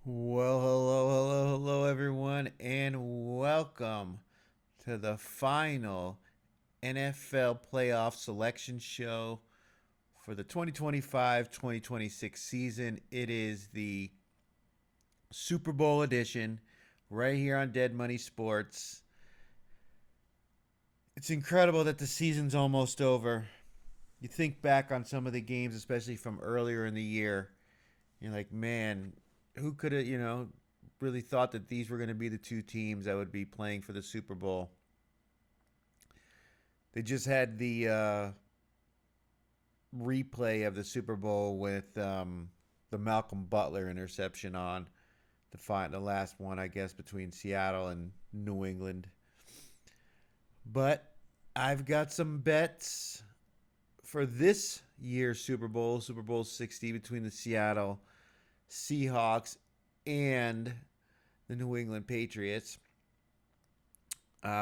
Well, hello, everyone, and welcome to the final NFL playoff selection show for the 2025-2026 season. It is the Super Bowl edition right here on Dead Money Sports. It's incredible that the season's almost over. You think back on some of the games, especially from earlier in the year, you're like, man, who could have, really thought that these were going to be the two teams that would be playing for the Super Bowl? They just had the replay of the Super Bowl with the Malcolm Butler interception on the last one, I guess, between Seattle and New England. But I've got some bets for this year's Super Bowl, Super Bowl 60, between the Seattle Seahawks and the New England Patriots.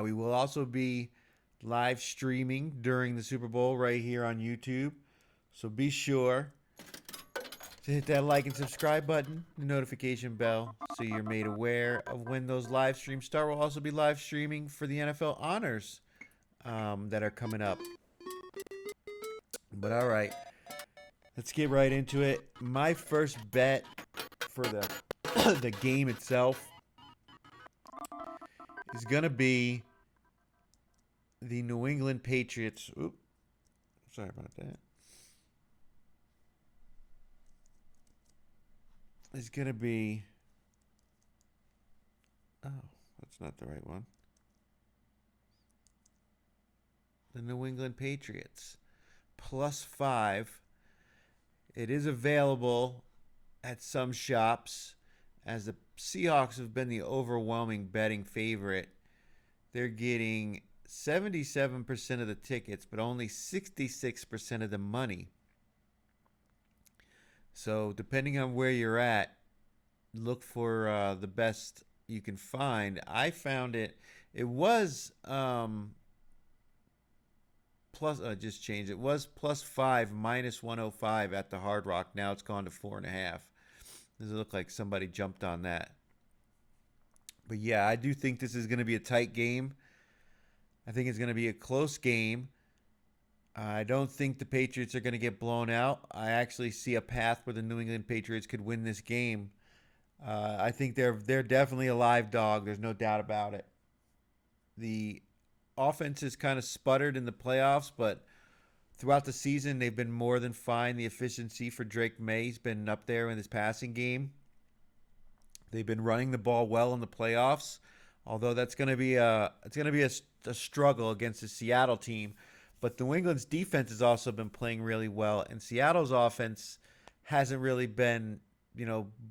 We will also be live streaming during the Super Bowl right here on YouTube. So be sure to hit that like and subscribe button, the notification bell, so you're made aware of when those live streams start. We'll also be live streaming for the NFL honors that are coming up. But all right, let's get right into it. My first bet for the the game itself is gonna be the New England Patriots. Oop, sorry about that. Is gonna be. Oh, that's not the right one. The New England Patriots +5. It is available at some shops, as the Seahawks have been the overwhelming betting favorite. They're getting 77% of the tickets, but only 66% of the money. So, depending on where you're at, look for the best you can find. I found it. It was plus. Just changed. It was +5 -105 at the Hard Rock. Now it's gone to 4.5. Does it look like somebody jumped on that? But yeah, I do think this is going to be a tight game. I think it's going to be a close game. I don't think the Patriots are going to get blown out. I actually see a path where the New England Patriots could win this game. I think they're definitely a live dog. There's no doubt about it. The offense has kind of sputtered in the playoffs, but throughout the season they've been more than fine. The efficiency for Drake May's been up there in his passing game. They've been running the ball well in the playoffs, although that's going to be a struggle against the Seattle team. But New England's defense has also been playing really well, and Seattle's offense hasn't really been,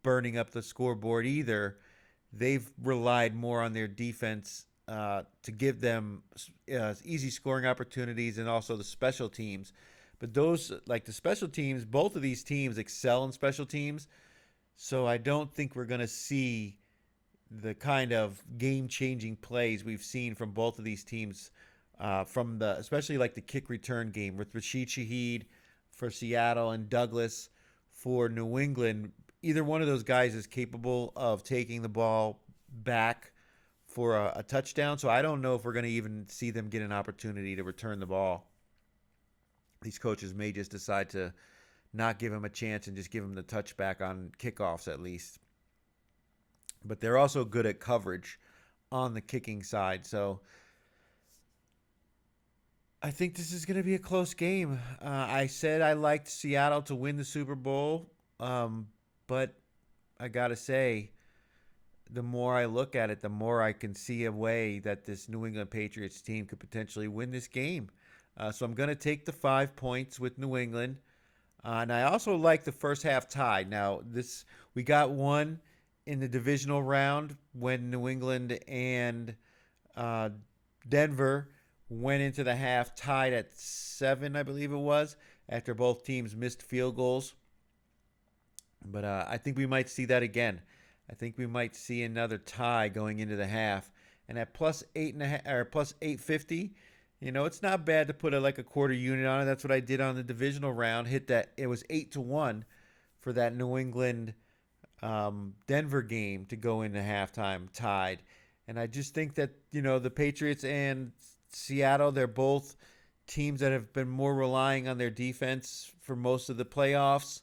burning up the scoreboard either. They've relied more on their defense to give them easy scoring opportunities and also the special teams. But those, like the special teams, both of these teams excel in special teams. So I don't think we're going to see the kind of game-changing plays we've seen from both of these teams, from the especially like the kick return game with Rashid Shaheed for Seattle and Douglas for New England. Either one of those guys is capable of taking the ball back for a touchdown. So I don't know if we're going to even see them get an opportunity to return the ball. These coaches may just decide to not give him a chance and just give him the touchback on kickoffs at least. But they're also good at coverage on the kicking side. So I think this is going to be a close game. I said I liked Seattle to win the Super Bowl, but I got to say, the more I look at it, the more I can see a way that this New England Patriots team could potentially win this game. So I'm going to take the 5 points with New England. And I also like the first half tie. Now, this we got one in the divisional round when New England and uh, Denver went into the half tied at 7, I believe it was, after both teams missed field goals. But I think we might see that again. I think we might see another tie going into the half. And at plus 8.5 or plus 850, it's not bad to put like a quarter unit on it. That's what I did on the divisional round. Hit that. It was 8-1 for that New England Denver game to go into halftime tied. And I just think that, the Patriots and Seattle, they're both teams that have been more relying on their defense for most of the playoffs.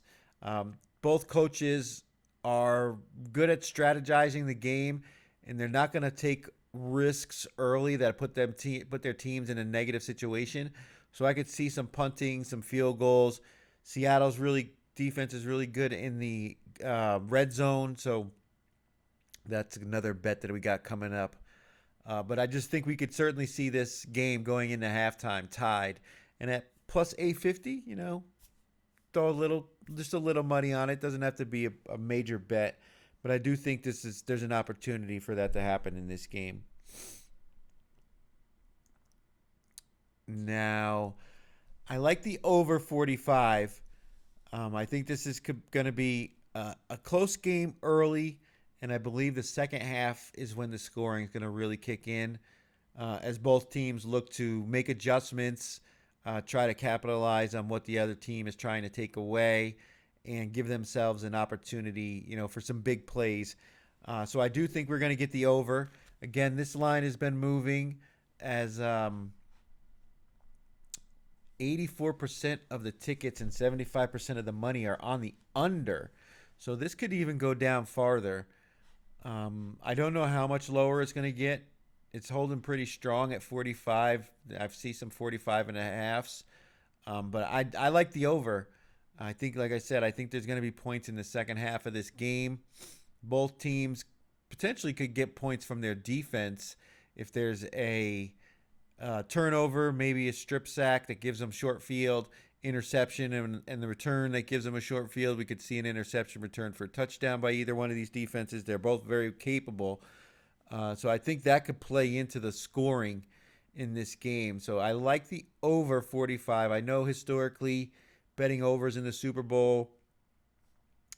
Both coaches are good at strategizing the game, and they're not going to take risks early that put their teams in a negative situation. So I could see some punting, some field goals. Seattle's really defense is really good in the red zone, so that's another bet that we got coming up. But I just think we could certainly see this game going into halftime tied, and at plus 850, throw just a little money on it. Doesn't have to be a major bet, but I do think there's an opportunity for that to happen in this game. Now, I like the over 45. I think this is going to be a close game early, and I believe the second half is when the scoring is going to really kick in, as both teams look to make adjustments, try to capitalize on what the other team is trying to take away, and give themselves an opportunity, for some big plays. So I do think we're going to get the over. Again, this line has been moving as 84% of the tickets and 75% of the money are on the under. So this could even go down farther. I don't know how much lower it's going to get. It's holding pretty strong at 45. I've seen some 45 and a halves. But I like the over. I think, like I said, I think there's going to be points in the second half of this game. Both teams potentially could get points from their defense if there's a turnover, maybe a strip sack that gives them short field, interception, and the return that gives them a short field. We could see an interception return for a touchdown by either one of these defenses. They're both very capable. So I think that could play into the scoring in this game. So I like the over 45. I know historically betting overs in the Super Bowl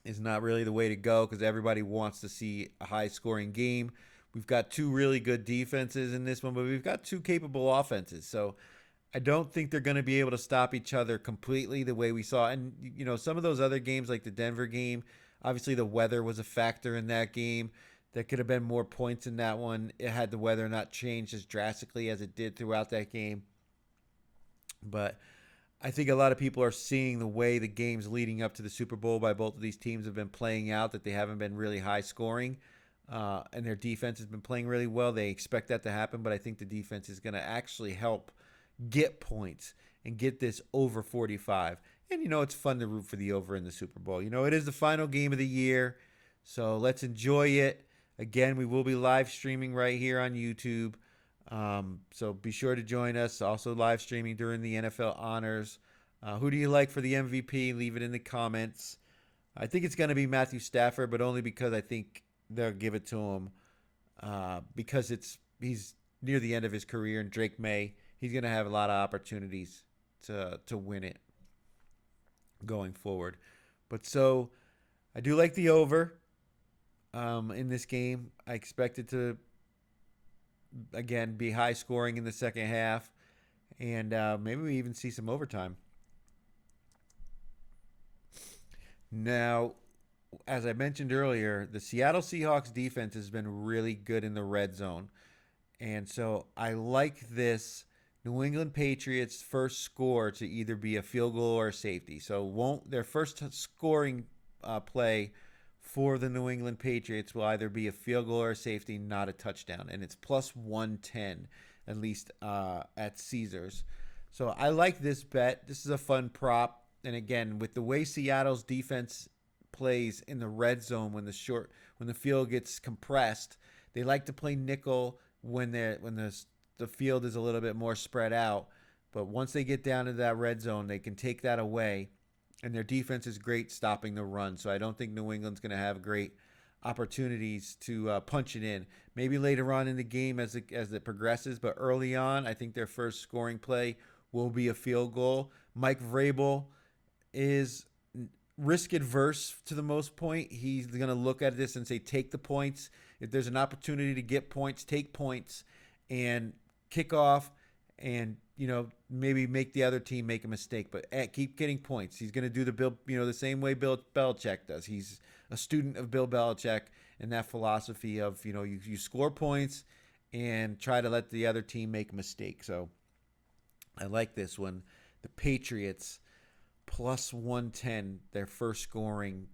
is not really the way to go because everybody wants to see a high-scoring game. We've got two really good defenses in this one, but we've got two capable offenses. So I don't think they're going to be able to stop each other completely the way we saw. And, some of those other games like the Denver game, obviously the weather was a factor in that game. There could have been more points in that one. It had the weather not changed as drastically as it did throughout that game. But I think a lot of people are seeing the way the games leading up to the Super Bowl by both of these teams have been playing out, that they haven't been really high scoring. And their defense has been playing really well. They expect that to happen, but I think the defense is going to actually help get points and get this over 45. And, it's fun to root for the over in the Super Bowl. It is the final game of the year, so let's enjoy it. Again, we will be live streaming right here on YouTube. So be sure to join us. Also live streaming during the NFL Honors. Who do you like for the MVP? Leave it in the comments. I think it's going to be Matthew Stafford, but only because I think they'll give it to him because he's near the end of his career, and Drake May, he's going to have a lot of opportunities to win it going forward. But so I do like the over in this game. I expect it to, again, be high scoring in the second half, and maybe we even see some overtime. Now, as I mentioned earlier, the Seattle Seahawks defense has been really good in the red zone. And so I like this New England Patriots first score to either be a field goal or a safety. So their first scoring play for the New England Patriots will either be a field goal or a safety, not a touchdown. And it's plus 110, at least at Caesars. So I like this bet. This is a fun prop. And again, with the way Seattle's defense plays in the red zone when the field gets compressed, they like to play nickel when the field is a little bit more spread out. But once they get down to that red zone, they can take that away. And their defense is great stopping the run. So I don't think New England's going to have great opportunities to punch it in. Maybe later on in the game as it progresses. But early on, I think their first scoring play will be a field goal. Mike Vrabel is risk adverse to the most point. He's going to look at this and say, take the points. If there's an opportunity to get points, take points and kick off and, maybe make the other team make a mistake, but keep getting points. He's going to do the same way Bill Belichick does. He's a student of Bill Belichick and that philosophy of, you score points and try to let the other team make a mistake. So I like this one. The Patriots plus 110, their first scoring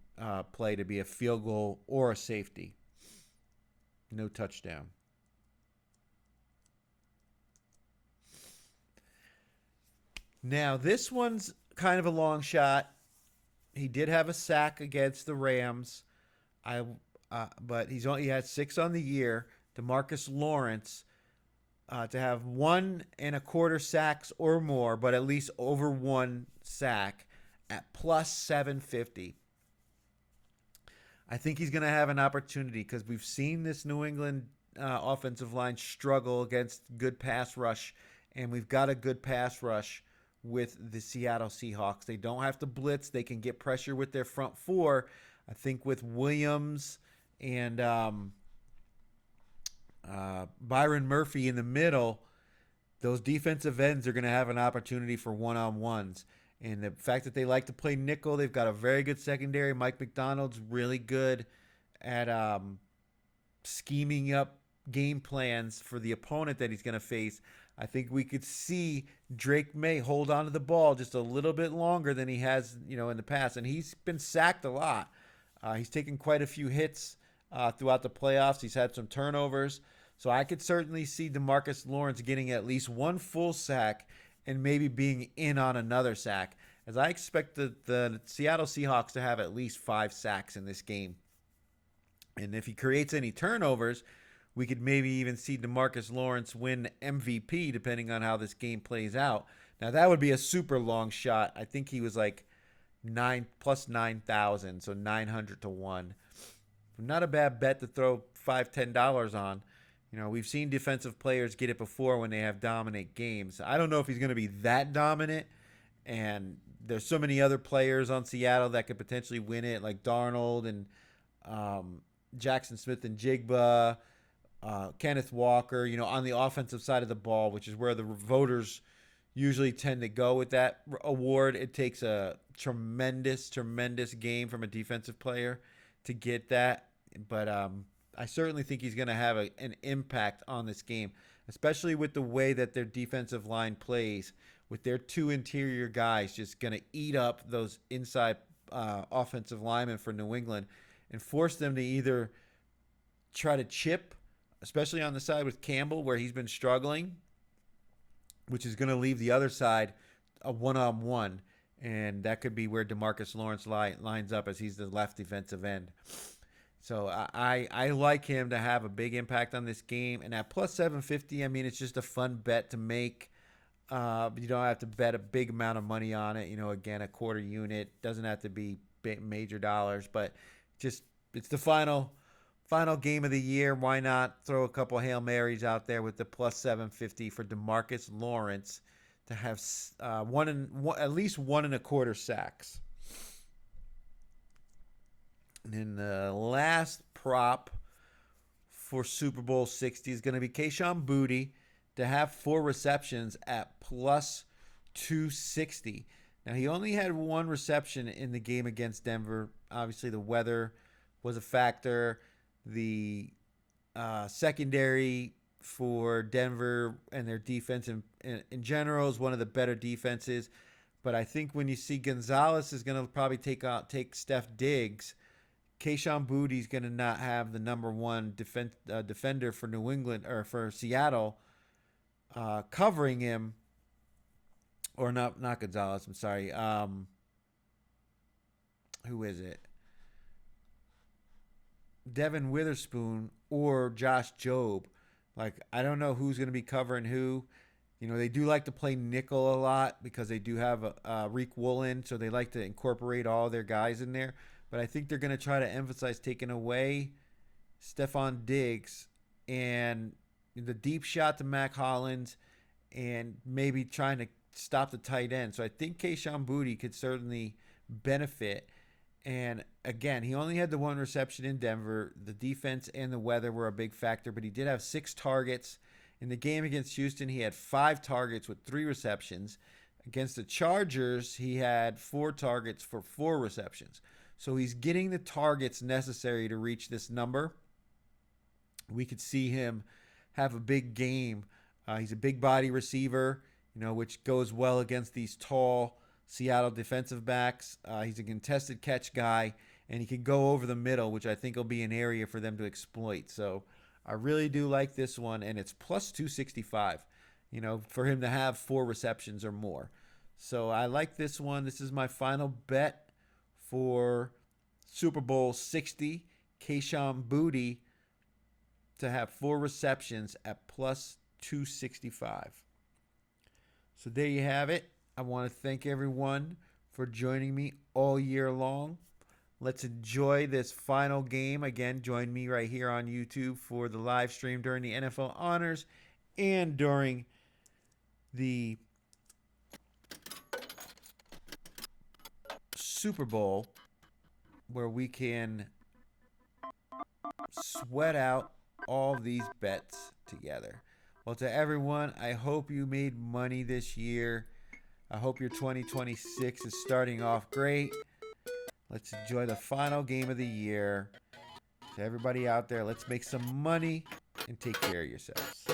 play to be a field goal or a safety. No touchdown. Now, this one's kind of a long shot. He did have a sack against the Rams, but he had 6 on the year. DeMarcus Lawrence to have 1.25 sacks or more, but at least over 1 sack at plus 750. I think he's going to have an opportunity because we've seen this New England offensive line struggle against good pass rush, and we've got a good pass rush with the Seattle Seahawks. They don't have to blitz. They can get pressure with their front four. I think with Williams and Byron Murphy in the middle, those defensive ends are going to have an opportunity for one-on-ones. And the fact that they like to play nickel, they've got a very good secondary. Mike McDonald's really good at scheming up game plans for the opponent that he's going to face. I think we could see Drake May hold on to the ball just a little bit longer than he has, in the past. And he's been sacked a lot. He's taken quite a few hits throughout the playoffs. He's had some turnovers. So I could certainly see DeMarcus Lawrence getting at least 1 full sack and maybe being in on another sack, as I expect the Seattle Seahawks to have at least 5 sacks in this game. And if he creates any turnovers, we could maybe even see DeMarcus Lawrence win MVP depending on how this game plays out. Now, that would be a super long shot. I think he was like plus 9,000, so 900 to 1. Not a bad bet to throw $5-10 on. We've seen defensive players get it before when they have dominant games. I don't know if he's going to be that dominant, and there's so many other players on Seattle that could potentially win it, like Darnold and Jackson Smith and Jigba, Kenneth Walker, on the offensive side of the ball, which is where the voters usually tend to go with that award. It takes a tremendous, tremendous game from a defensive player to get that. But I certainly think he's going to have an impact on this game, especially with the way that their defensive line plays, with their 2 interior guys just going to eat up those inside offensive linemen for New England and force them to either try to chip, especially on the side with Campbell where he's been struggling, which is going to leave the other side a one-on-one, and that could be where DeMarcus Lawrence lines up as he's the left defensive end. So I like him to have a big impact on this game. And at plus 750, I mean, it's just a fun bet to make. You don't have to bet a big amount of money on it. Again, a quarter unit. Doesn't have to be major dollars. But just it's the final game of the year. Why not throw a couple Hail Marys out there with the plus 750 for DeMarcus Lawrence to have at least 1.25 sacks. And then the last prop for Super Bowl 60 is going to be Kayshon Boutte to have 4 receptions at plus 260. Now, he only had 1 reception in the game against Denver. Obviously, the weather was a factor. The secondary for Denver and their defense in general is one of the better defenses. But I think when you see Gonzalez is going to probably take Steph Diggs, Kayshon Boutte is going to not have the number 1 defender for New England or for Seattle covering him, or not Gonzalez. I'm sorry. Who is it? Devin Witherspoon or Josh Jobe. I don't know who's going to be covering who. They do like to play nickel a lot because they do have Reek Woolen, so they like to incorporate all their guys in there. But I think they're going to try to emphasize taking away Stephon Diggs and the deep shot to Mac Hollins and maybe trying to stop the tight end. So I think Kayshon Boutte could certainly benefit. And again, he only had the 1 reception in Denver. The defense and the weather were a big factor, but he did have 6 targets In the game against Houston, he had 5 targets with 3 receptions. Against the Chargers, he had 4 targets for 4 receptions. So he's getting the targets necessary to reach this number. We could see him have a big game. He's a big body receiver, which goes well against these tall Seattle defensive backs. He's a contested catch guy, and he can go over the middle, which I think will be an area for them to exploit. So I really do like this one, and it's plus 265, for him to have 4 receptions or more. So I like this one. This is my final bet for Super Bowl 60. Kayshon Boutte to have 4 receptions at plus 265. So there you have it. I want to thank everyone for joining me all year long. Let's enjoy this final game. Again, join me right here on YouTube for the live stream during the NFL Honors and during the Super Bowl, where we can sweat out all these bets together. Well, to everyone, I hope you made money this year. I hope your 2026 is starting off great. Let's enjoy the final game of the year. To everybody out there, let's make some money and take care of yourselves.